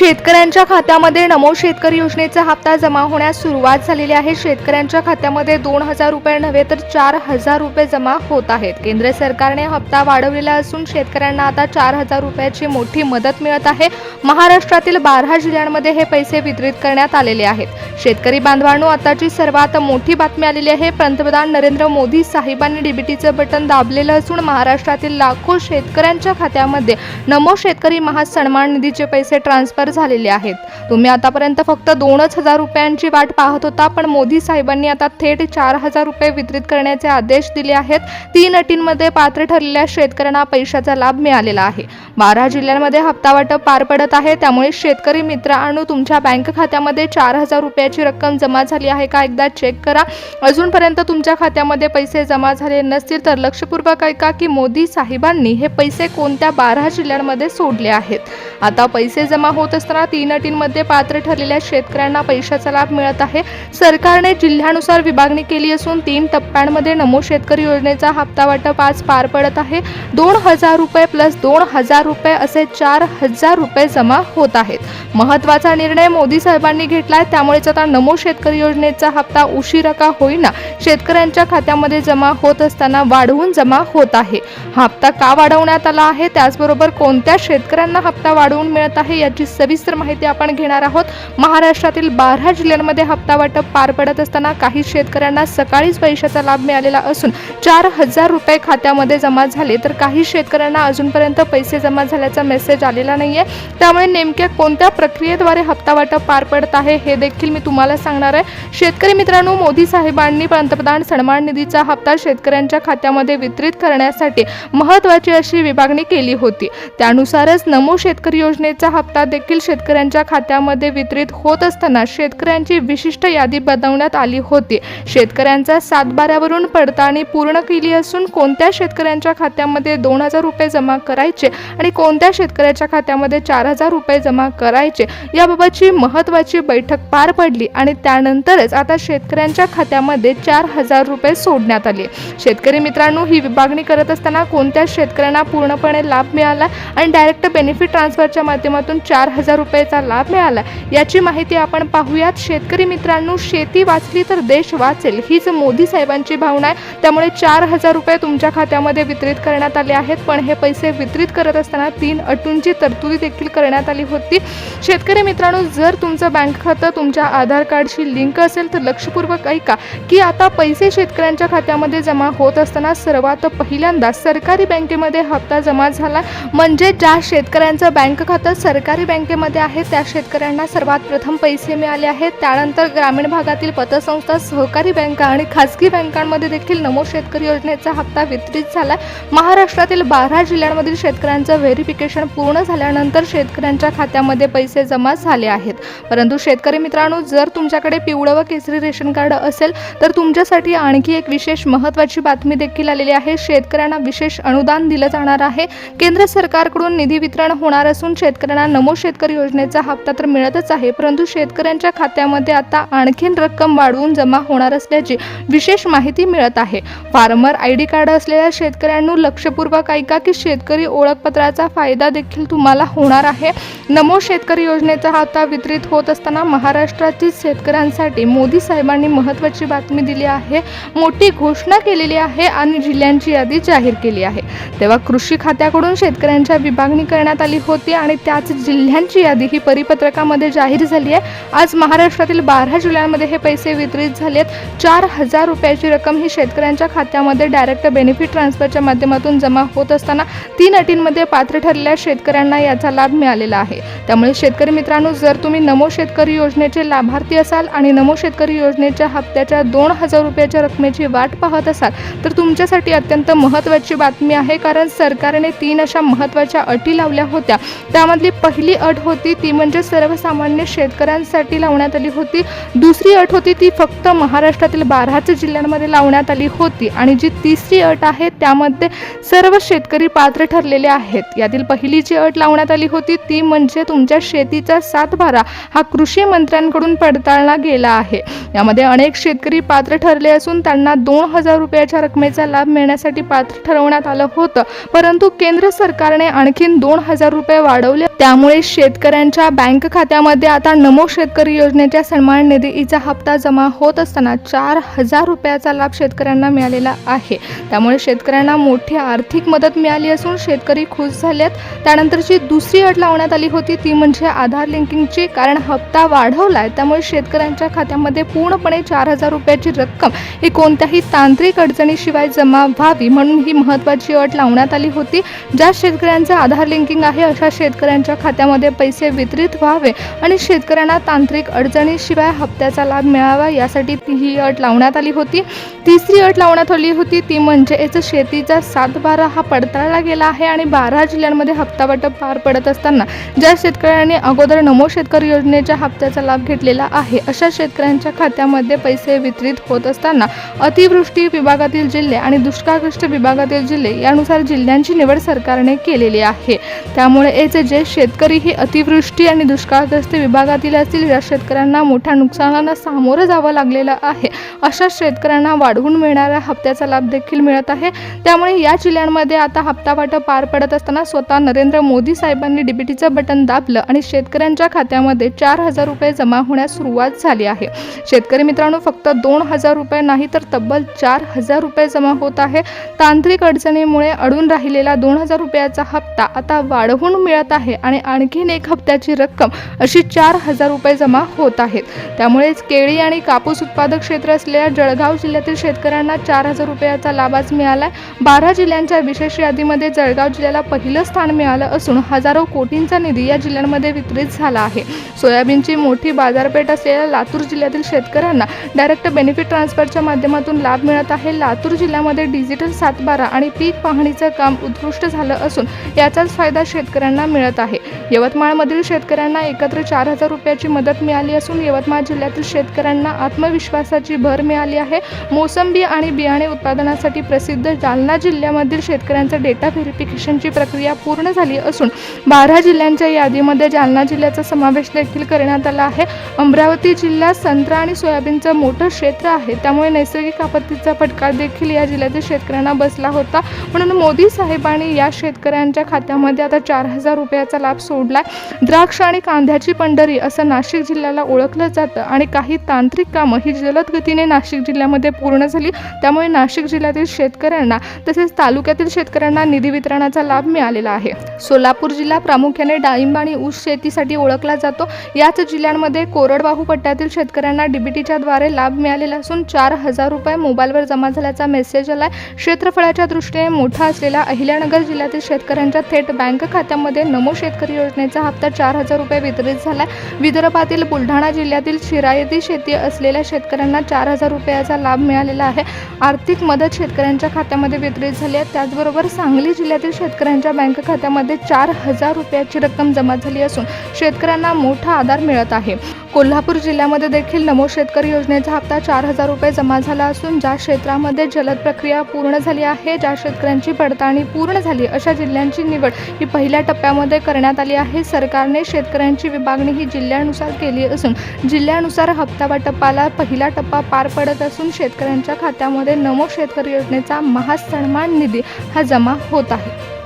शेतकऱ्यांच्या खात्यामध्ये नमो शेतकरी योजनेचा हप्ता जमा होण्यास सुरुवात झालेली आहे। शेतकऱ्यांच्या खात्यामध्ये 2000 रुपये नव्हे तर 4000 रुपये जमा होत आहेत। केंद्र सरकारने हप्ता वाढवलेला असून शेतकऱ्यांना आता 4000 रुपयाची मोठी मदत मिळत आहे। महाराष्ट्रातील 12 जिल्ह्यांमध्ये हे पैसे वितरित करण्यात आलेले आहेत। शेतकरी बांधवांनो, आताची सर्वात मोठी बातमी आलेली आहे। पंतप्रधान नरेंद्र मोदी साहेबांनी डीबीटीचं बटन दाबलेलं असून महाराष्ट्रातील लाखो शेतकऱ्यांच्या खात्यामध्ये नमो शेतकरी महासन्मान निधीचे पैसे ट्रान्सफर झालेले आहेत। तुम्ही आतापर्यंत फक्त 2000 रुपयांची वाट पाहत होता, पण मोदी साहेबांनी आता थेट 4000 रुपये वितरित करण्याचे आदेश दिले आहेत। 3 अटींमध्ये पात्र ठरलेल्या शेतकऱ्यांना पैशाचा लाभ मिळालेला आहे। 12 जिल्ह्यांमध्ये हप्ता वाटप पार पडत आहे, त्यामुळे शेतकरी मित्रांनो, तुमच्या बँक खात्यामध्ये 4000 रुपयाची रक्कम जमा झाली आहे का एकदा चेक करा। अजूनपर्यंत तुमच्या खात्यामध्ये पैसे जमा झाले नसतील तर लक्षपूर्वक ऐका की मोदी साहेबांनी हे पैसे कोणत्या 12 जिल्ह्यांमध्ये सोडले आहेत। आता पैसे जमा होत असताना 3 अटींमध्ये पात्र ठरलेल्या शेतकऱ्यांना पैशाचा लाभ मिळत आहे। सरकारने जिल्ह्यानुसार विभागणी केली असून 3 टप्प्यांमध्ये नमो शेतकरी योजनेचा हप्ता वाटप आज पार पडत आहे। 2000 रुपये प्लस 2000 रुपये असे 4000 रुपये जमा होत आहेत। महत्त्वाचा निर्णय मोदी साहेबांनी घेतलाय, त्यामुळेच आता नमो शेतकरी योजनेचा हप्ता उशिरा का होईना शेतकऱ्यांच्या खात्यामध्ये जमा होत असताना वाढवून जमा होत आहे। हप्ता का वाढवण्यात आला आहे, त्याचबरोबर कोणत्या शेतकऱ्यांना हप्ता वाढवून मिळत आहे याची सविस्तर माहिती आपण घेणार आहोत। महाराष्ट्रातील 12 जिल्ह्यांमध्ये हप्ता वाटप पार पडत असताना काही शेतकऱ्यांना सकाळीच पैशाचा लाभ मिळालेला असून 4000 रुपये खात्यामध्ये जमा झाले, तर काही शेतकऱ्यांना अजूनपर्यंत पैसे जमा झाल्याचा मेसेज आलेला नाहीये। त्यामुळे नेमक्या कोणत्या प्रक्रियेद्वारे हप्ता वाटप पार पडत आहे हे देखील मी तुम्हाला सांगणार आहे। शेतकरी मित्रांनो, मोदी साहेबांनी पंतप्रधान सन्मान निधीचा हप्ता शेतकऱ्यांच्या खात्यामध्ये वितरित करण्यासाठी महत्त्वाची अशी विभागणी केली होती। त्यानुसारच नमो शेतकरी योजनेचा हप्ता देखील शेतकऱ्यांच्या खात्यामध्ये वितरित होत असताना शेतकऱ्यांची विशिष्ट यादी बनवण्यात आली होती। शेतकऱ्यांचा 7/12 पडताळणी पूर्ण केली असून कोणत्या शेतकऱ्यांच्या खात्यामध्ये 2000 रुपये जमा करायचे आणि कोणत्या शेतकऱ्याच्या खात्यामध्ये 4000 रुपये जमा करायचे याबाबतची महत्त्वाची बैठक पार पडली आणि त्यानंतरच आता शेतकऱ्यांच्या खात्यामध्ये 4000 रुपये सोडण्यात आले। शेतकरी मित्रांनो, ही विभागणी करत असताना कोणत्या शेतकऱ्यांना पूर्णपणे लाभ मिळाला आणि डायरेक्ट बेनिफिट ट्रान्सफरच्या माध्यमातून 4000 रुपयाचा लाभ मिळाला याची माहिती आपण पाहूयात। शेतकरी मित्रांनो, शेती वाचली तर देश वाचेल हीच मोदी साहेबांची भावना आहे। त्यामुळे 4000 रुपये तुमच्या खात्यामध्ये वितरित करण्यात आले आहेत, पण हे पैसे वितरित करत असताना 3 अटींची तरतुदी देखील करण्यात आली होती। शेतकरी मित्रांनो, जर तुमचं बँक खातं तुमच्या आधार कार्डशी लिंक असेल तर लक्षपूर्वक ऐका की आता पैसे शेतकऱ्यांच्या खात्यामध्ये जमा होत असताना सर्वात पहिल्यांदा सरकारी बँकेमध्ये हप्ता जमा झाला। म्हणजे ज्या शेतकऱ्यांचं बँक खातं सरकारी बँकेमध्ये आहे त्या शेतकऱ्यांना सर्वात प्रथम पैसे मिळाले आहेत। त्यानंतर ग्रामीण भागातील पतसंस्था, सहकारी बँका आणि खासगी बँकांमध्ये देखील नमो शेतकरी योजनेचा हप्ता वितरित झाला। महाराष्ट्रातील 12 जिल्ह्यांमधील शेतकऱ्यांचं व्हेरिफिकेशन पूर्ण झाल्यानंतर शेतकऱ्यांच्या खात्यामध्ये पैसे जमा झाले आहेत। परंतु शेतकरी मित्रांनो, जर तुमच्याकडे पिवळं व केसरी रेशन कार्ड असेल तर तुमच्यासाठी आणखी एक विशेष महत्त्वाची बातमी देखील आलेली आहे। शेतकऱ्यांना विशेष अनुदान दिलं जाणार आहे। केंद्र सरकारकडून निधी वितरण होणार असून शेतकऱ्यांना नमो शेतकरी योजनेचा हप्ता तर मिळतच आहे, परंतु शेतकऱ्यांच्या खात्यामध्ये आता आणखीन रक्कम वाढवून जमा होणार असल्याची विशेष माहिती मिळत आहे। फार्मर आयडी कार्ड असलेल्या शेतकऱ्यांनो, लक्षपूर्वक ऐका की शेतकरी ओळखपत्राचा फायदा देखील तुम्हाला होणार आहे। नमो शेतकरी योजनेचा हप्ता वितरित होत असताना महाराष्ट्रातील शेतकऱ्यांसाठी मोदी साहेबांनी महत्त्वाची बातमी दिली आहे, मोठी घोषणा केलेली आहे आणि जिल्ह्यांची यादी जाहीर केली आहे। तेव्हा कृषी खात्याकडून शेतकऱ्यांच्या विभागणी करण्यात आली होती आणि त्याच जिल्ह्यांची यादी ही परिपत्रकामध्ये जाहीर झाली आहे। आज महाराष्ट्रातील 12 जिल्ह्यांमध्ये हे पैसे वितरित झालेत। 4000 रुपयाची रक्कम ही शेतकऱ्यांच्या खात्यामध्ये डायरेक्ट बेनिफिट ट्रान्सफरच्या माध्यमातून जमा होत असताना 3 अटींमध्ये पात्र ठरलेल्या शेतकऱ्यांना याचा लाभ मिळालेला आहे। त्यामुळे शेतकरी मित्रांनो, जर तुम्ही नमो शेतकरी योजनेचे लाभार्थी असाल आणि नमो शेतकरी योजनेच्या हप्त्याच्या 2000 रुपयाच्या रकमेची वाट पाहत असाल तर तुमच्यासाठी अत्यंत महत्त्वाची बातमी आहे, कारण सरकारने 3 अशा महत्त्वाच्या अटी लावल्या होत्या। त्यामधली पहिली अट होती ती म्हणजे सर्वसामान्य शेतकऱ्यांसाठी लावण्यात आली होती। दुसरी अट होती ती फक्त महाराष्ट्रातील 12 जिल्ह्यांमध्ये लावण्यात आली होती आणि जी तिसरी अट आहे त्यामध्ये सर्व शेतकरी पात्र ठरलेले आहेत। यातील पहिली जी अट लावण्यात आली होती ती म्हणजे तुमच्या शेतीचा 7/12 हा कृषी मंत्र्यांकडून पडताळला गेला आहे। यामध्ये अनेक शेतकरी पात्र ठरले असून त्यांना 2000 रुपयाच्या रकमेचा लाभ मिळण्यासाठी पात्र ठरवण्यात आलं होतं, परंतु केंद्र सरकारने आणखीन 2000 रुपये वाढवले। त्यामुळे शेतकऱ्यांच्या बँक खात्यामध्ये आता नमो शेतकरी योजनेच्या सन्मान निधीचा हप्ता जमा होत असताना 4,000 रुपयाचा लाभ शेतकऱ्यांना मिळालेला आहे। त्यामुळे शेतकऱ्यांना मोठी आर्थिक मदत मिळाली असून शेतकरी खुश झालेत। त्यानंतरची दुसरी अट लावण्यात आली होती ती म्हणजे आधार लिंकिंगची, कारण हप्ता वाढवलाय त्यामुळे शेतकऱ्यांच्या खात्यामध्ये पूर्णपणे 4,000 रुपयाची रक्कम ही कोणत्याही तांत्रिक अडचणीशिवाय जमा व्हावी म्हणून ही महत्त्वाची अट लावण्यात आली होती। ज्या शेतकऱ्यांचे आधार लिंकिंग आहे अशा शेतकऱ्यांच्या खात्यामध्ये पैसे वितरित व्हावे आणि शेतकऱ्यांना तांत्रिक अडचणीशिवाय हप्त्याचा लाभ मिळावा यासाठी ही अट लावण्यात आली होती। तिसरी अट लावण्यात आली होती ती म्हणजे शेतीचा 7/12 हा पडताळला गेला आहे आणि 12 जिल्ह्यांमध्ये हप्ता वाटप पार पडत असताना ज्या शेतकऱ्यांनी अगोदर नमो शेतकरी योजनेच्या हप्त्याचा लाभ घेतलेला आहे अशा शेतकऱ्यांच्या खात्यामध्ये पैसे वितरित होत असताना अतिवृष्टी विभागातील जिल्हे आणि दुष्काळग्रस्त विभागातील जिल्हे यानुसार जिल्ह्यांची निवड सरकारने केलेली आहे। त्यामुळे जे शेतकरी ही अतिवृष्टी आणि दुष्काळग्रस्त विभागातील असतील, ज्या शेतकऱ्यांना मोठ्या नुकसानाला सामोरं जावं लागलेलं आहे अशा शेतकऱ्यांना वाढवून मिळणाऱ्या हप्त्याचा लाभ देखील मिळत आहे। त्यामुळे या जिल्ह्यांमध्ये आता हप्ता वाटप पार पडत असताना स्वतः नरेंद्र मोदी साहेबांनी डीबीटीचं बटन दाबलं आणि शेतकऱ्यांच्या खात्यामध्ये 4,000 रुपये जमा होण्यास सुरुवात झाली आहे। शेतकरी मित्रांनो, फक्त 2,000 रुपये नाही तर तब्बल 4,000 रुपये जमा होत आहे। तांत्रिक अडचणीमुळे अडून राहिलेला 2,000 रुपयाचा हप्ता आता वाढवून मिळत आहे आणि आणखीन एक हप्त्याची रक्कम अशी 4,000 रुपये जमा होत आहेत। त्यामुळेच केळी आणि कापूस उत्पादक क्षेत्र असलेल्या जळगाव जिल्ह्यातील शेतकऱ्यांना 4,000 रुपयाचा लाभ मिळालाय। 12 जिल्ह्यांच्या विशेष यादीमध्ये जळगाव जिल्ह्याला पहिलं स्थान मिळालं असून हजारो कोटींचा निधी या जिल्ह्यांमध्ये वितरित झाला आहे। सोयाबीनची मोठी बाजारपेठ असलेल्या लातूर जिल्ह्यातील शेतकऱ्यांना डायरेक्ट बेनिफिट ट्रान्सफरच्या माध्यमातून लाभ मिळत आहे। लातूर जिल्ह्यामध्ये डिजिटल 7/12 आणि पीक पाहणीचं काम उत्कृष्ट झालं असून याचाच फायदा शेतकऱ्यांना मिळत आहे। यवतमाळमधील शेतकऱ्यांना एकत्र 4,000 रुपयाची मदत मिळाली असून यवतमाळ जिल्ह्यातील शेतकऱ्यांना आत्मविश्वासाची भर मिळाली आहे। मोसंबी आणि बियाणे उत्पादनासाठी प्रसिद्ध जालना जिल्ह्यामधील शेतकऱ्यांचा डेटा व्हेरिफिकेशनची प्रक्रिया पूर्ण झाली असून 12 जिल्ह्यांच्या यादीमध्ये जालना जिल्ह्याचा समावेश देखील करण्यात आला आहे। अमरावती जिल्ह्यात संत्रा आणि सोयाबीनचं मोठं क्षेत्र आहे, त्यामुळे नैसर्गिक आपत्तीचा फटका देखील या जिल्ह्यातील शेतकऱ्यांना बसला होता। म्हणून मोदी साहेबांनी या शेतकऱ्यांच्या खात्यामध्ये आता 4,000 रुपयाचा लाभ सोडला। द्राक्ष आणि कांद्याची पंढरी असं नाशिक जिल्ह्याला ओळखलं जातं आणि काही तांत्रिक कामं ही जलद गतीने नाशिक जिल्ह्यामध्ये पूर्ण झाली। त्यामुळे नाशिक जिल्ह्यातील शेतकऱ्यांना तसेच तालुक्यातील शेतकऱ्यांना निधी वितरणाचा लाभ मिळालेला आहे। सोलापूर जिल्हा प्रामुख्याने डाळिंब आणि ऊस शेतीसाठी ओळखला जातो। याच जिल्ह्यांमध्ये कोरडवाहू पट्ट्यातील शेतकऱ्यांना डीबीटीच्या द्वारे लाभ मिळालेला असून 4,000 रुपये मोबाईलवर जमा झाल्याचा मेसेज आलाय। क्षेत्रफळाच्या दृष्टीने मोठा असलेल्या अहिल्यानगर जिल्ह्यातील शेतकऱ्यांच्या थेट बँक खात्यामध्ये नमो शेतकरी योजनेचा हप्ता 4,000 रुपये वितरित झालाय। विदर्भातील बुलढाणा जिल्ह्यातील शिरायती शेती असलेल्या शेतकऱ्यांना 4,000 रुपयाचा लाभ मिळालेला आहे। आर्थिक मदत शेतकऱ्यांच्या खात्यामध्ये वितरित झाली आहे। त्याचबरोबर सांगली जिल्ह्यातील शेतकऱ्यांच्या बँक खात्यामध्ये 4,000 रुपयाची रक्कम जमा झाली असून शेतकऱ्यांना मोठा आधार मिळत आहे। कोल्हापूर जिल्ह्यामध्ये देखील नमो शेतकरी योजनेचा हप्ता 4,000 रुपये जमा झाला असून ज्या क्षेत्रामध्ये जलद प्रक्रिया पूर्ण झाली आहे, ज्या शेतकऱ्यांची पडताळणी पूर्ण झाली अशा जिल्ह्यांची निवड ही पहिल्या टप्प्यामध्ये करण्यात आली आहे। सरकारने शेतकऱ्यांची विभागणी ही जिल्ह्यानुसार केली असून जिल्ह्यानुसार हप्ता वाटपाला पहिला टप्पा पार पडत असून शेतकऱ्यांच्या खात्यामध्ये नमो शेतकरी योजनेचा महासन्मान निधी हा जमा होत आहे।